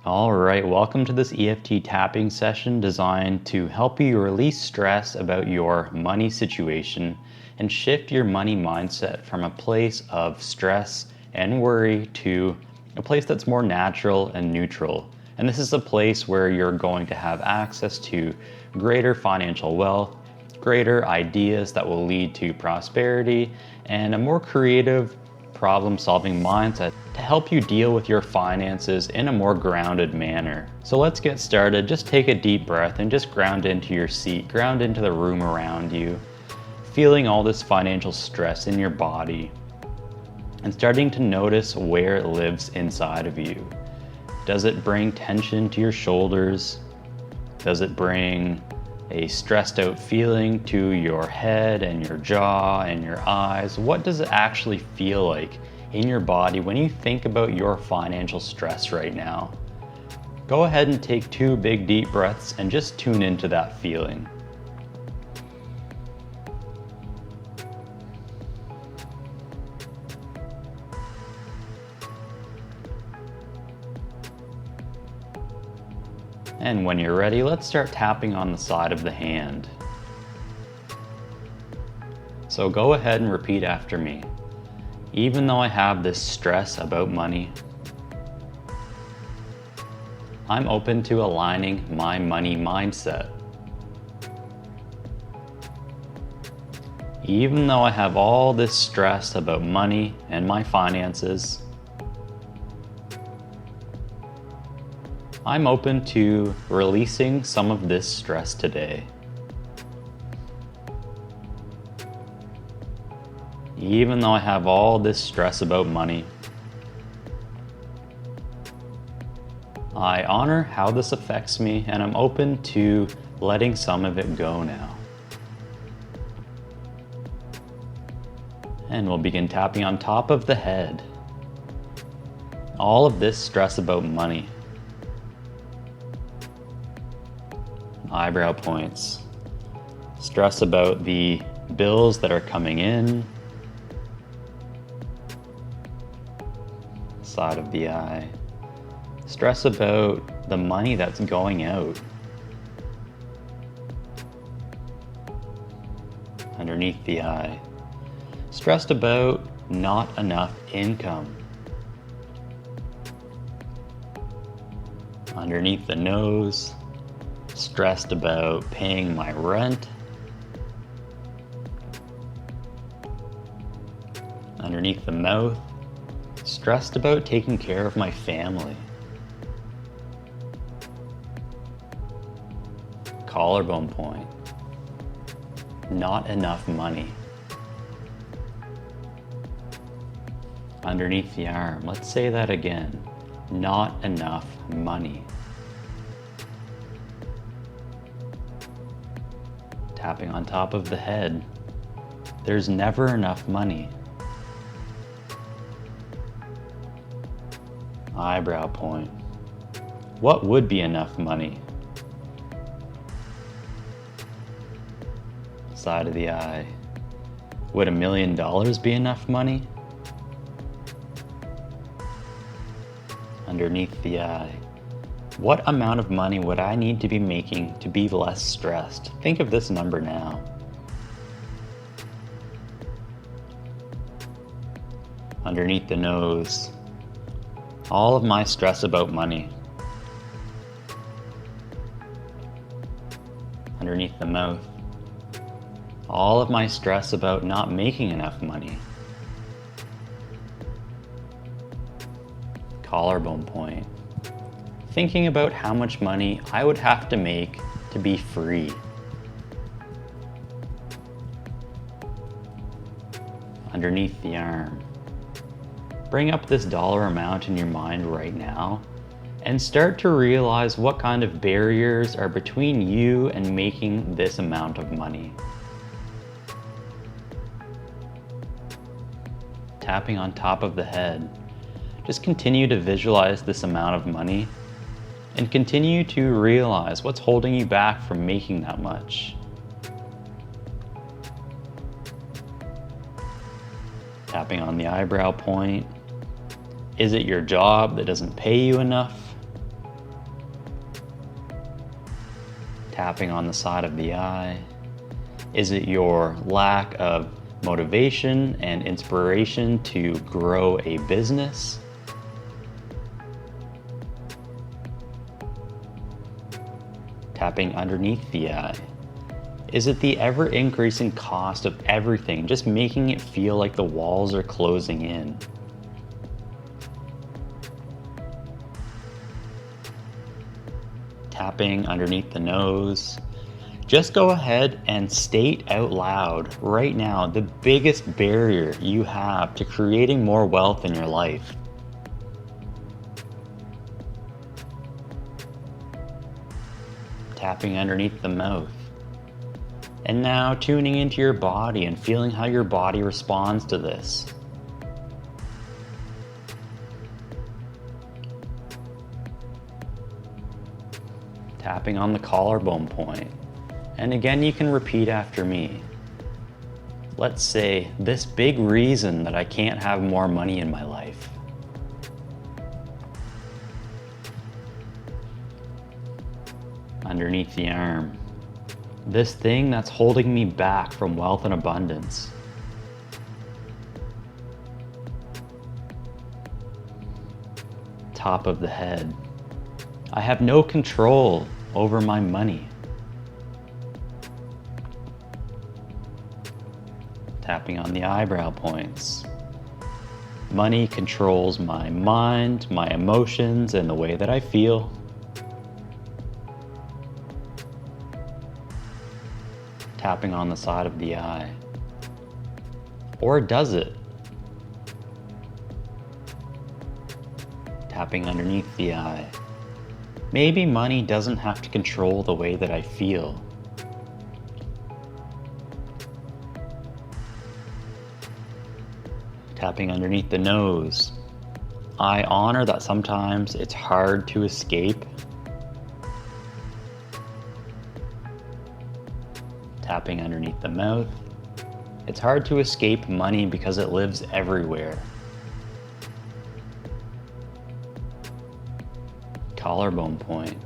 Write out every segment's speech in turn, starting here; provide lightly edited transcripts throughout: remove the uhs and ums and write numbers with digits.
All right, welcome to this EFT tapping session designed to help you release stress about your money situation and shift your money mindset from a place of stress and worry to a place that's more natural and neutral. And this is a place where you're going to have access to greater financial wealth, greater ideas that will lead to prosperity, and a more creative problem-solving mindset to help you deal with your finances in a more grounded manner. So let's get started. Just take a deep breath and just ground into your seat, ground into the room around you, feeling all this financial stress in your body and starting to notice where it lives inside of you. Does it bring tension to your shoulders? Does it bring a stressed out feeling to your head and your jaw and your eyes? What does it actually feel like in your body when you think about your financial stress right now? Go ahead and take 2 big deep breaths and just tune into that feeling. And when you're ready, let's start tapping on the side of the hand. So go ahead and repeat after me. Even though I have this stress about money, I'm open to aligning my money mindset. Even though I have all this stress about money and my finances, I'm open to releasing some of this stress today. Even though I have all this stress about money, I honor how this affects me and I'm open to letting some of it go now. And we'll begin tapping on top of the head. All of this stress about money. Eyebrow points. Stress about the bills that are coming in. Side of the eye. Stress about the money that's going out. Underneath the eye. Stressed about not enough income. Underneath the nose. Stressed about paying my rent. Underneath the mouth. Stressed about taking care of my family. Collarbone point. Not enough money. Underneath the arm, let's say that again. Not enough money. Tapping on top of the head. There's never enough money. Eyebrow point. What would be enough money? Side of the eye. Would $1 million be enough money? Underneath the eye. What amount of money would I need to be making to be less stressed? Think of this number now. Underneath the nose. All of my stress about money. Underneath the mouth. All of my stress about not making enough money. Collarbone point. Thinking about how much money I would have to make to be free. Underneath the arm. Bring up this dollar amount in your mind right now and start to realize what kind of barriers are between you and making this amount of money. Tapping on top of the head. Just continue to visualize this amount of money and continue to realize what's holding you back from making that much. Tapping on the eyebrow point. Is it your job that doesn't pay you enough? Tapping on the side of the eye. Is it your lack of motivation and inspiration to grow a business? Tapping underneath the eye. Is it the ever-increasing cost of everything, just making it feel like the walls are closing in? Tapping underneath the nose. Just go ahead and state out loud right now the biggest barrier you have to creating more wealth in your life. Tapping underneath the mouth. And now tuning into your body and feeling how your body responds to this. Tapping on the collarbone point. And again, you can repeat after me. Let's say this big reason that I can't have more money in my life. Underneath the arm. This thing that's holding me back from wealth and abundance. Top of the head. I have no control over my money. Tapping on the eyebrow points. Money controls my mind, my emotions, and the way that I feel. Tapping on the side of the eye. Or does it? Tapping underneath the eye. Maybe money doesn't have to control the way that I feel. Tapping underneath the nose. I honor that sometimes it's hard to escape. Tapping underneath the mouth. It's hard to escape money because it lives everywhere. Collarbone point.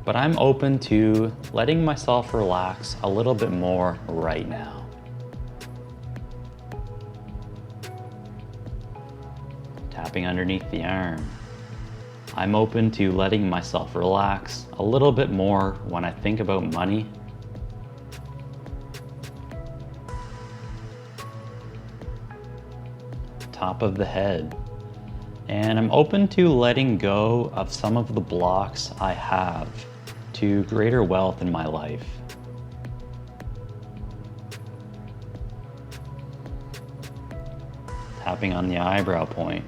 But I'm open to letting myself relax a little bit more right now. Tapping underneath the arm. I'm open to letting myself relax a little bit more when I think about money. Top of the head. And I'm open to letting go of some of the blocks I have to greater wealth in my life. Tapping on the eyebrow point.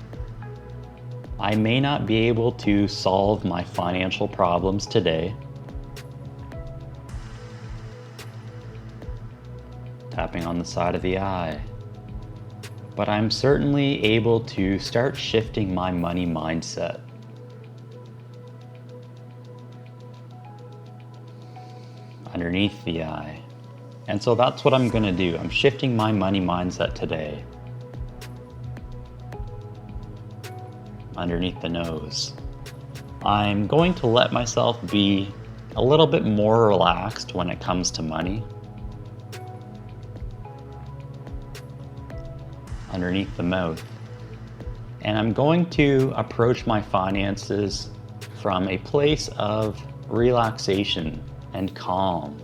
I may not be able to solve my financial problems today. Tapping on the side of the eye. But I'm certainly able to start shifting my money mindset. Underneath the eye. And so that's what I'm gonna do. I'm shifting my money mindset today. Underneath the nose. I'm going to let myself be a little bit more relaxed when it comes to money. Underneath the mouth. And I'm going to approach my finances from a place of relaxation and calm.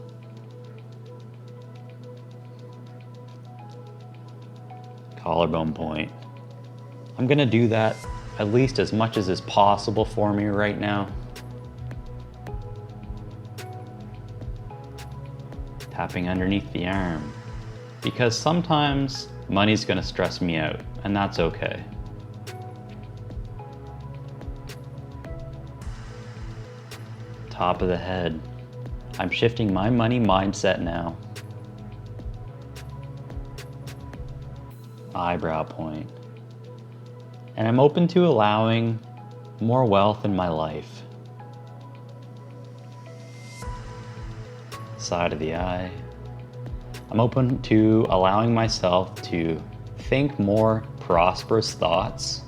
Collarbone point. I'm gonna do that at least as much as is possible for me right now. Tapping underneath the arm. Because sometimes money's gonna stress me out, and that's okay. Top of the head. I'm shifting my money mindset now. Eyebrow point. And I'm open to allowing more wealth in my life. Side of the eye. I'm open to allowing myself to think more prosperous thoughts.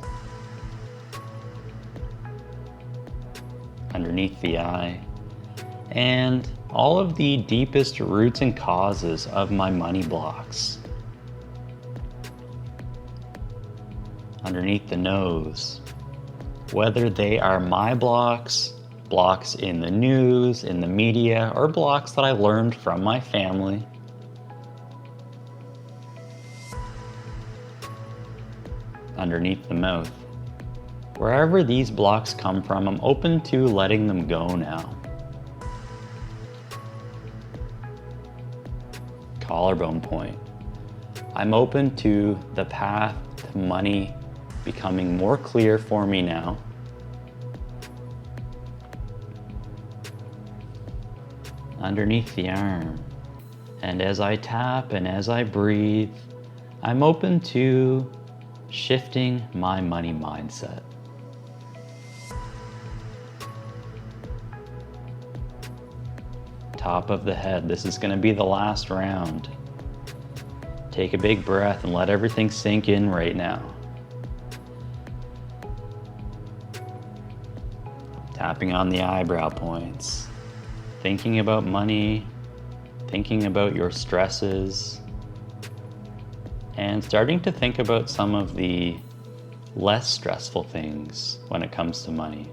Underneath the eye. And all of the deepest roots and causes of my money blocks. Underneath the nose, whether they are my blocks, blocks in the news, in the media, or blocks that I learned from my family. Underneath the mouth, wherever these blocks come from, I'm open to letting them go now. Collarbone point, I'm open to the path to money becoming more clear for me now. Underneath the arm, and as I tap and as I breathe, I'm open to shifting my money mindset. Top of the head, this is going to be the last round. Take a big breath and let everything sink in right now. Tapping on the eyebrow points, thinking about money, thinking about your stresses, and starting to think about some of the less stressful things when it comes to money.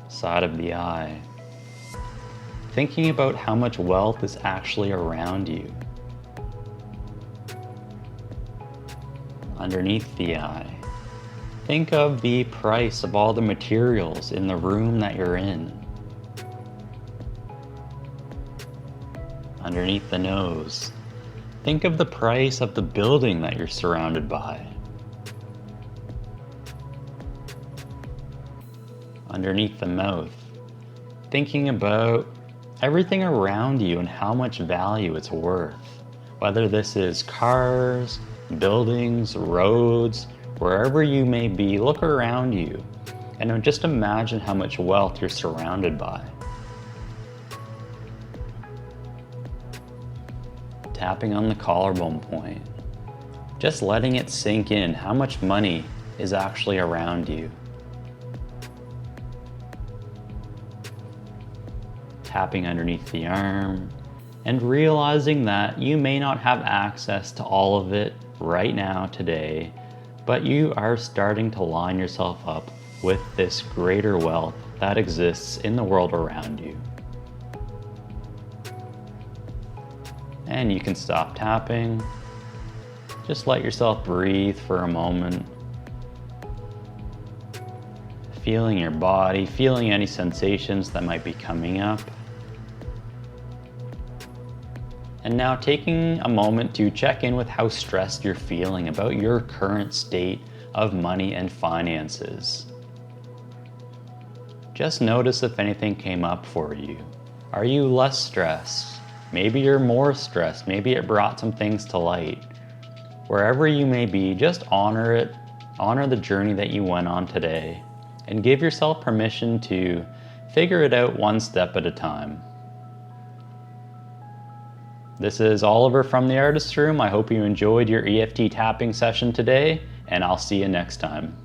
Side of the eye, thinking about how much wealth is actually around you. Underneath the eye, think of the price of all the materials in the room that you're in. Underneath the nose, think of the price of the building that you're surrounded by. Underneath the mouth, thinking about everything around you and how much value it's worth. Whether this is cars, buildings, roads, wherever you may be, look around you and just imagine how much wealth you're surrounded by. Tapping on the collarbone point, just letting it sink in how much money is actually around you. Tapping underneath the arm and realizing that you may not have access to all of it right now today, but you are starting to line yourself up with this greater wealth that exists in the world around you. And you can stop tapping. Just let yourself breathe for a moment. Feeling your body, feeling any sensations that might be coming up. And now taking a moment to check in with how stressed you're feeling about your current state of money and finances. Just notice if anything came up for you. Are you less stressed? Maybe you're more stressed. Maybe it brought some things to light. Wherever you may be, just honor it. Honor the journey that you went on today and give yourself permission to figure it out one step at a time. This is Oliver from the Artist's Room. I hope you enjoyed your EFT tapping session today, and I'll see you next time.